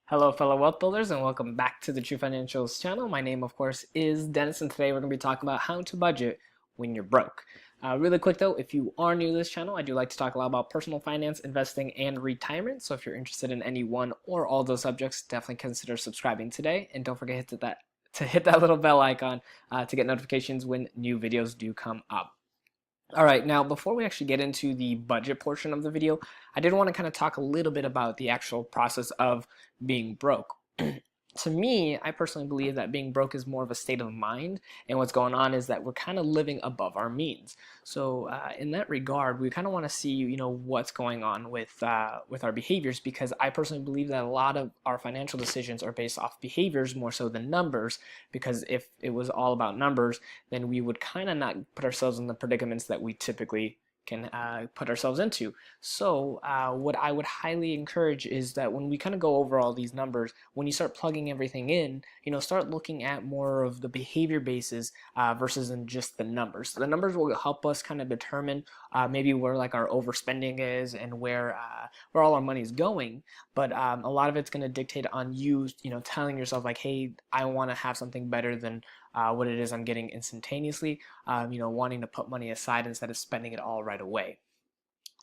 Hello, fellow wealth builders, and welcome back to the TruFinancials channel. My name, of course, is Dennis, and today we're going to be talking about how to budget when you're broke. Really quick though, if you are new to this channel, I do like to talk a lot about personal finance, investing, and retirement. So if you're interested in any one or all those subjects, definitely consider subscribing today, and don't forget to hit that little bell icon to get notifications when new videos do come up. All right, now before we actually get into the budget portion of the video, I did want to kind of talk a little bit about the actual process of being broke. To me, I personally believe that being broke is more of a state of mind, and what's going on is that we're kind of living above our means. So, in that regard, we kind of want to see, what's going on with our behaviors, because I personally believe that a lot of our financial decisions are based off behaviors more so than numbers. Because if it was all about numbers, then we would kind of not put ourselves in the predicaments that we typically can put ourselves into. So what I would highly encourage is that when we kind of go over all these numbers, when you start plugging everything in, start looking at more of the behavior bases versus in just the numbers. So the numbers will help us kind of determine maybe where like our overspending is and where all our money is going. But a lot of it's going to dictate on you, telling yourself like, hey, I want to have something better than what it is I'm getting instantaneously, wanting to put money aside instead of spending it all right away.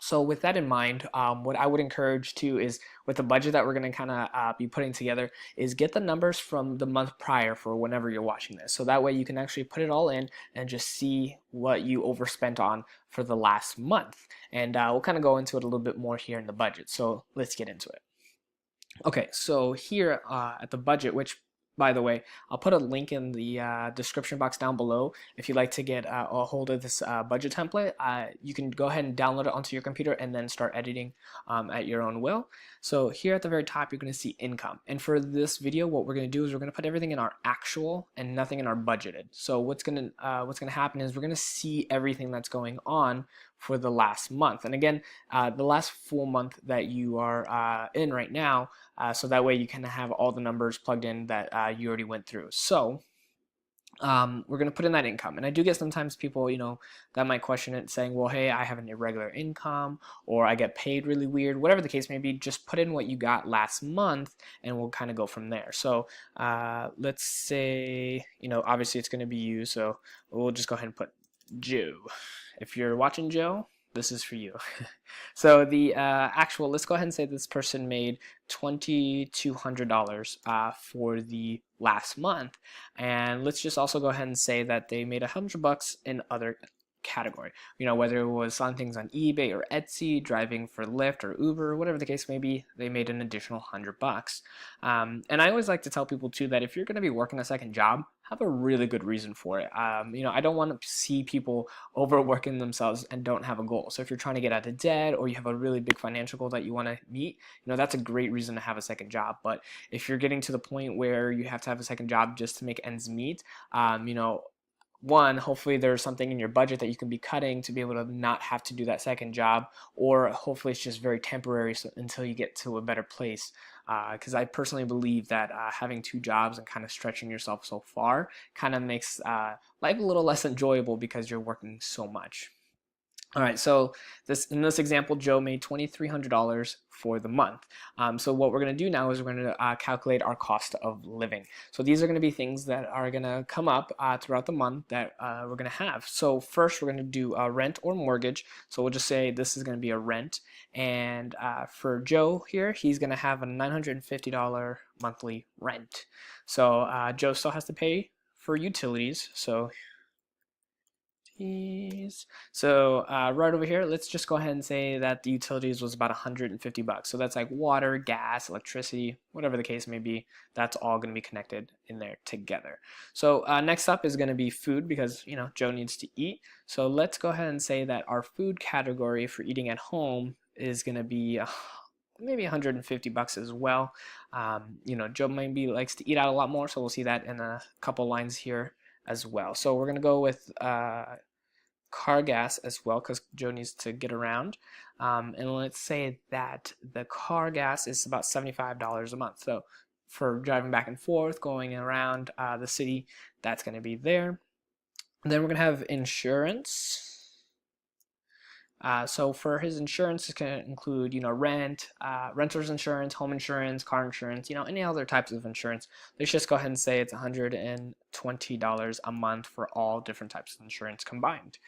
So with that in mind, what I would encourage too is with the budget that we're going to kind of be putting together is get the numbers from the month prior for whenever you're watching this. So that way you can actually put it all in and just see what you overspent on for the last month. And we'll kind of go into it a little bit more here in the budget. So let's get into it. Okay, so here at the budget, which by the way, I'll put a link in the description box down below. If you'd like to get a hold of this budget template, you can go ahead and download it onto your computer and then start editing at your own will. So here at the very top, you're going to see income. And for this video, what we're going to do is we're going to put everything in our actual and nothing in our budgeted. So what's going to happen is we're going to see everything that's going on for the last month. And again, the last full month that you are in right now, so that way you can have all the numbers plugged in that you already went through. So we're going to put in that income. And I do get sometimes people, that might question it saying, well, hey, I have an irregular income or I get paid really weird, whatever the case may be, just put in what you got last month and we'll kind of go from there. So let's say, obviously it's going to be you. So we'll just go ahead and put Joe. If you're watching Joe, this is for you. So the actual, let's go ahead and say this person made $2,200 for the last month, and let's just also go ahead and say that they made $100 in other category. Whether it was selling things on eBay or Etsy, driving for Lyft or Uber, whatever the case may be, they made an additional $100. And I always like to tell people too that if you're going to be working a second job, have a really good reason for it. I don't want to see people overworking themselves and don't have a goal. So if you're trying to get out of debt or you have a really big financial goal that you want to meet, that's a great reason to have a second job. But if you're getting to the point where you have to have a second job just to make ends meet, one, hopefully there's something in your budget that you can be cutting to be able to not have to do that second job, or hopefully it's just very temporary until you get to a better place. Because I personally believe that having two jobs and kind of stretching yourself so far kind of makes life a little less enjoyable because you're working so much. All right, so in this example, Joe made $2,300 for the month. So what we're going to do now is we're going to calculate our cost of living. So these are going to be things that are going to come up throughout the month that we're going to have. So first, we're going to do rent or mortgage. So we'll just say this is going to be a rent. And for Joe here, he's going to have a $950 monthly rent. So Joe still has to pay for utilities. So right over here, let's just go ahead and say that the utilities was about $150. So that's like water, gas, electricity, whatever the case may be. That's all going to be connected in there together. So next up is going to be food because Joe needs to eat. So let's go ahead and say that our food category for eating at home is going to be maybe $150 as well. Joe maybe likes to eat out a lot more, so we'll see that in a couple lines here as well. So we're going to go with car gas as well because Joe needs to get around. And let's say that the car gas is about $75 a month. So for driving back and forth, going around the city, that's going to be there. And then we're going to have insurance. So for his insurance, it's going to include, rent, renter's insurance, home insurance, car insurance, any other types of insurance. Let's just go ahead and say it's $120 a month for all different types of insurance combined.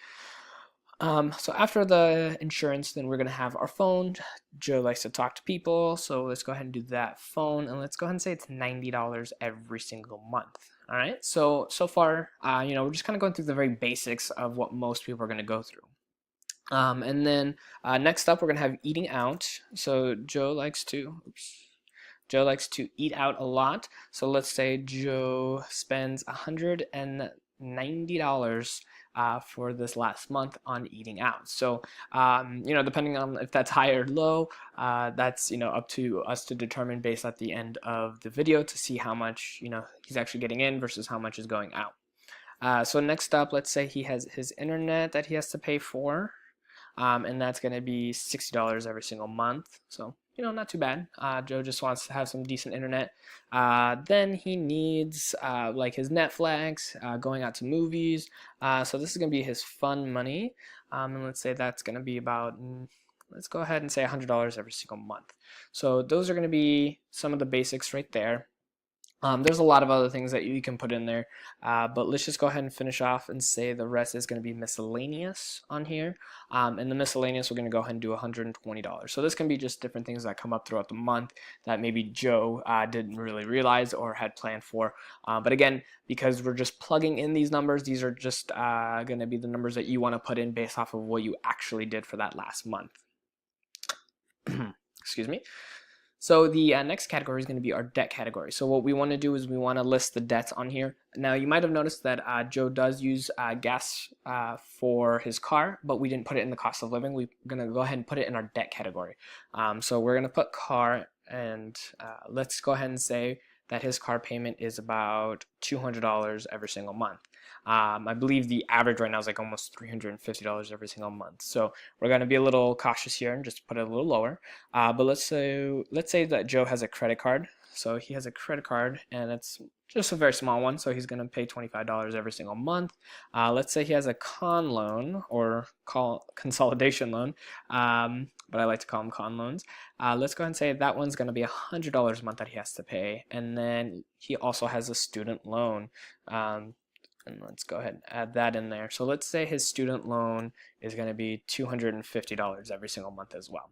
So after the insurance, then we're going to have our phone. Joe likes to talk to people, so let's go ahead and do that phone, and let's go ahead and say it's $90 every single month. All right, so far, we're just kind of going through the very basics of what most people are going to go through. And then next up, we're going to have eating out. So Joe likes to eat out a lot. So let's say Joe spends $190 for this last month on eating out. So, depending on if that's high or low, that's, up to us to determine based at the end of the video to see how much, he's actually getting in versus how much is going out. So next up, let's say he has his internet that he has to pay for. And that's going to be $60 every single month. So, not too bad. Joe just wants to have some decent internet. Then he needs like his Netflix, going out to movies. So this is going to be his fun money. And let's say that's going to be about, let's go ahead and say $100 every single month. So those are going to be some of the basics right there. There's a lot of other things that you can put in there, but let's just go ahead and finish off and say the rest is going to be miscellaneous on here. And the miscellaneous, we're going to go ahead and do $120. So this can be just different things that come up throughout the month that maybe Joe didn't really realize or had planned for. But again, because we're just plugging in these numbers, these are just going to be the numbers that you want to put in based off of what you actually did for that last month. Excuse me. So the next category is going to be our debt category. So what we want to do is we want to list the debts on here. Now you might have noticed that Joe does use gas for his car, but we didn't put it in the cost of living. We're going to go ahead and put it in our debt category. So we're going to put car, and let's go ahead and say that his car payment is about $200 every single month. I believe the average right now is like almost $350 every single month. So we're going to be a little cautious here and just put it a little lower. But let's say that Joe has a credit card. So he has a credit card, and it's just a very small one. So he's going to pay $25 every single month. Let's say he has a con loan or consolidation loan, but I like to call them con loans. Let's go ahead and say that one's going to be $100 a month that he has to pay. And then he also has a student loan. And let's go ahead and add that in there. So let's say his student loan is going to be $250 every single month as well.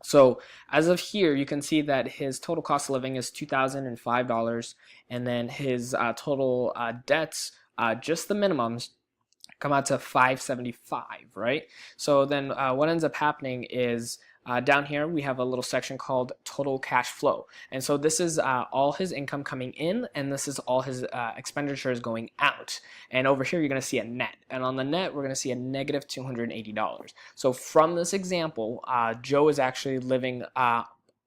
So as of here, you can see that his total cost of living is $2,005, and then his total debts, just the minimums, come out to $575, right? So then what ends up happening is down here we have a little section called total cash flow, and so this is all his income coming in, and this is all his expenditures going out. And over here you're going to see a net, and on the net we're going to see a negative $280. So from this example, Joe is actually living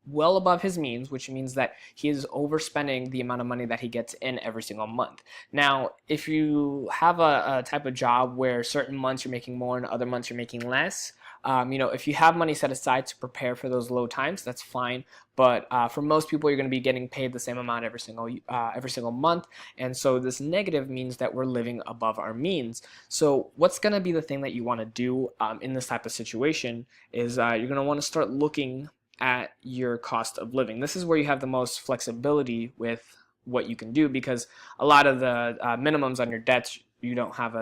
well above his means, which means that he is overspending the amount of money that he gets in every single month. Now, if you have a type of job where certain months you're making more and other months you're making less, if you have money set aside to prepare for those low times, that's fine. But for most people, you're going to be getting paid the same amount every single month, and so this negative means that we're living above our means. So what's going to be the thing that you want to do in this type of situation is you're going to want to start looking at your cost of living. This is where you have the most flexibility with what you can do, because a lot of the minimums on your debts you don't have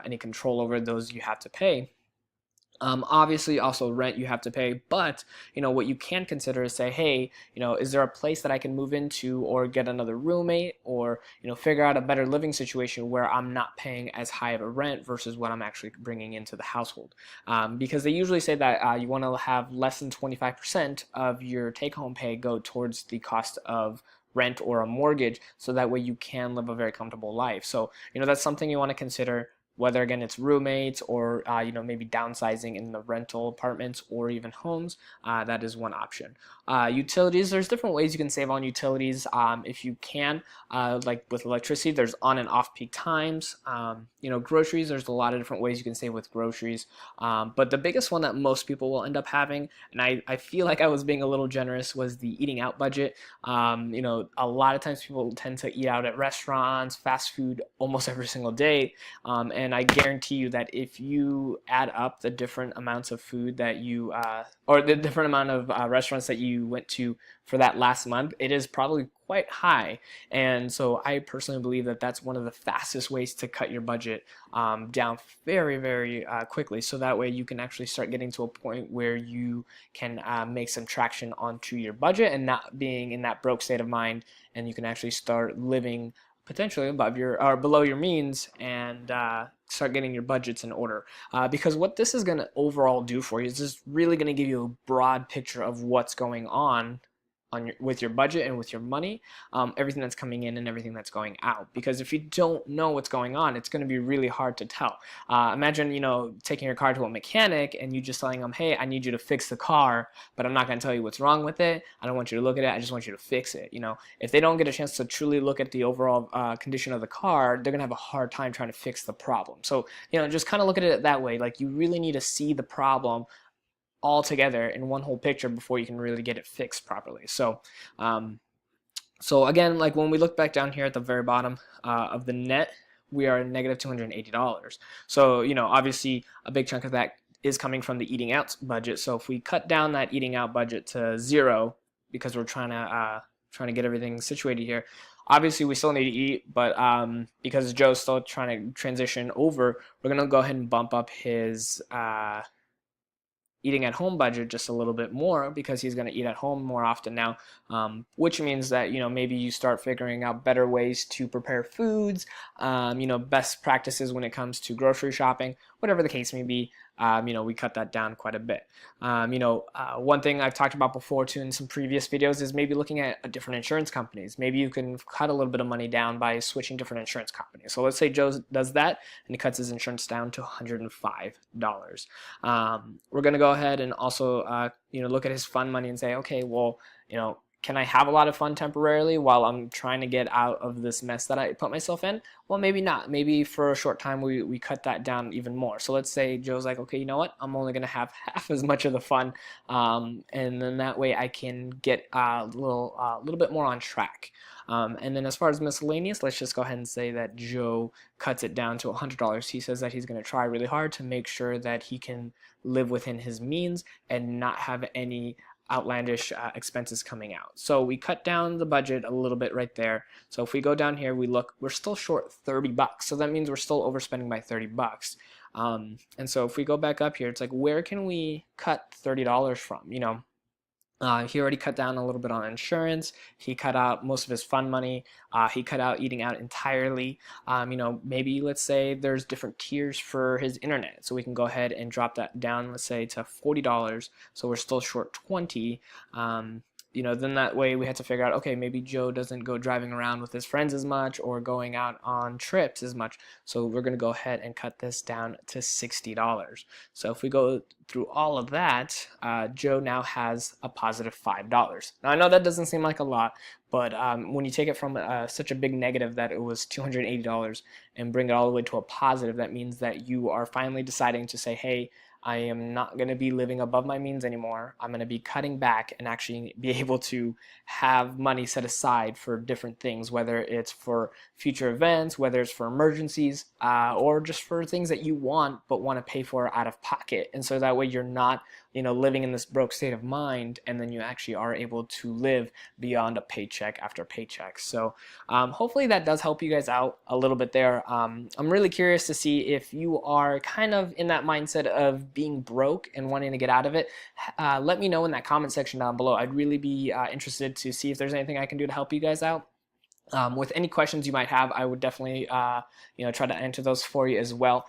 any control over. Those you have to pay. Obviously also rent you have to pay, but what you can consider is say, hey, is there a place that I can move into or get another roommate, or figure out a better living situation where I'm not paying as high of a rent versus what I'm actually bringing into the household, because they usually say that you want to have less than 25% of your take-home pay go towards the cost of rent or a mortgage, so that way you can live a very comfortable life. So that's something you want to consider, whether again it's roommates or maybe downsizing in the rental apartments or even homes. That is one option. Utilities, there's different ways you can save on utilities. If you can, like with electricity, there's on and off peak times. Groceries, there's a lot of different ways you can save with groceries, but the biggest one that most people will end up having, and I feel like I was being a little generous, was the eating out budget. A lot of times people tend to eat out at restaurants, fast food almost every single day, and I guarantee you that if you add up the different amounts of food that you or the different amount of restaurants that you went to for that last month, it is probably quite high. And so I personally believe that that's one of the fastest ways to cut your budget down very, very quickly, so that way you can actually start getting to a point where you can make some traction onto your budget and not being in that broke state of mind, and you can actually start living potentially above your or below your means, and start getting your budgets in order. Because what this is going to overall do for you is just really going to give you a broad picture of what's going on with your budget and with your money, everything that's coming in and everything that's going out. Because if you don't know what's going on, it's going to be really hard to tell. Imagine, taking your car to a mechanic and you just telling them, hey, I need you to fix the car, but I'm not going to tell you what's wrong with it. I don't want you to look at it. I just want you to fix it. If they don't get a chance to truly look at the overall condition of the car, they're going to have a hard time trying to fix the problem. So, just kind of look at it that way. Like, you really need to see the problem all together in one whole picture before you can really get it fixed properly. So again, like when we look back down here at the very bottom of the net, we are negative $280. So obviously a big chunk of that is coming from the eating out budget. So if we cut down that eating out budget to 0, because we're trying to get everything situated here, obviously we still need to eat, but because Joe's still trying to transition over, we're gonna go ahead and bump up his eating at home budget just a little bit more, because he's going to eat at home more often now, which means that maybe you start figuring out better ways to prepare foods, best practices when it comes to grocery shopping, whatever the case may be. We cut that down quite a bit. One thing I've talked about before too in some previous videos is maybe looking at different insurance companies. Maybe you can cut a little bit of money down by switching different insurance companies. So let's say Joe does that and he cuts his insurance down to $105. We're going to go ahead and also look at his fund money and say, okay, well, can I have a lot of fun temporarily while I'm trying to get out of this mess that I put myself in? Well, maybe not. Maybe for a short time we cut that down even more. So let's say Joe's like, okay, you know what? I'm only going to have half as much of the fun, and then that way I can get a little bit more on track. And then as far as miscellaneous, let's just go ahead and say that Joe cuts it down to $100. He says that he's going to try really hard to make sure that he can live within his means and not have any outlandish expenses coming out. So we cut down the budget a little bit right there. So if we go down here, we're still short $30. So that means we're still overspending by $30. And so if we go back up here, it's like, where can we cut $30 from? He already cut down a little bit on insurance. He cut out most of his fund money. He cut out eating out entirely. Maybe let's say there's different tiers for his internet, so we can go ahead and drop that down, let's say to $40. So we're still short 20. Then that way we had to figure out, okay, maybe Joe doesn't go driving around with his friends as much or going out on trips as much. So we're going to go ahead and cut this down to $60. So if we go through all of that, Joe now has a positive $5. Now I know that doesn't seem like a lot, but when you take it from such a big negative that it was $280 and bring it all the way to a positive, that means that you are finally deciding to say, hey, I am not going to be living above my means anymore. I'm going to be cutting back and actually be able to have money set aside for different things, whether it's for future events, whether it's for emergencies, or just for things that you want but want to pay for out of pocket. And so that way you're not living in this broke state of mind, and then you actually are able to live beyond a paycheck after paycheck. So hopefully that does help you guys out a little bit there. I'm really curious to see if you are kind of in that mindset of being broke and wanting to get out of it. Let me know in that comment section down below. I'd really be interested to see if there's anything I can do to help you guys out. With any questions you might have, I would definitely try to answer those for you as well.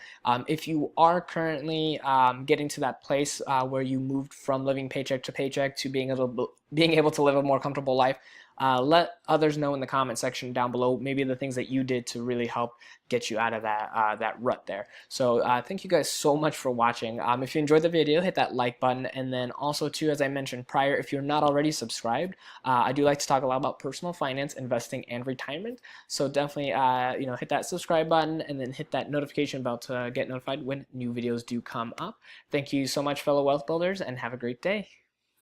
If you are currently getting to that place where you moved from living paycheck to paycheck to being able to live a more comfortable life, let others know in the comment section down below maybe the things that you did to really help get you out of that rut there. So thank you guys so much for watching. If you enjoyed the video, hit that like button, and then also too, as I mentioned prior, if you're not already subscribed, I do like to talk a lot about personal finance, investing, and retirement. So definitely hit that subscribe button and then hit that notification bell to get notified when new videos do come up. Thank you so much, fellow wealth builders, and have a great day.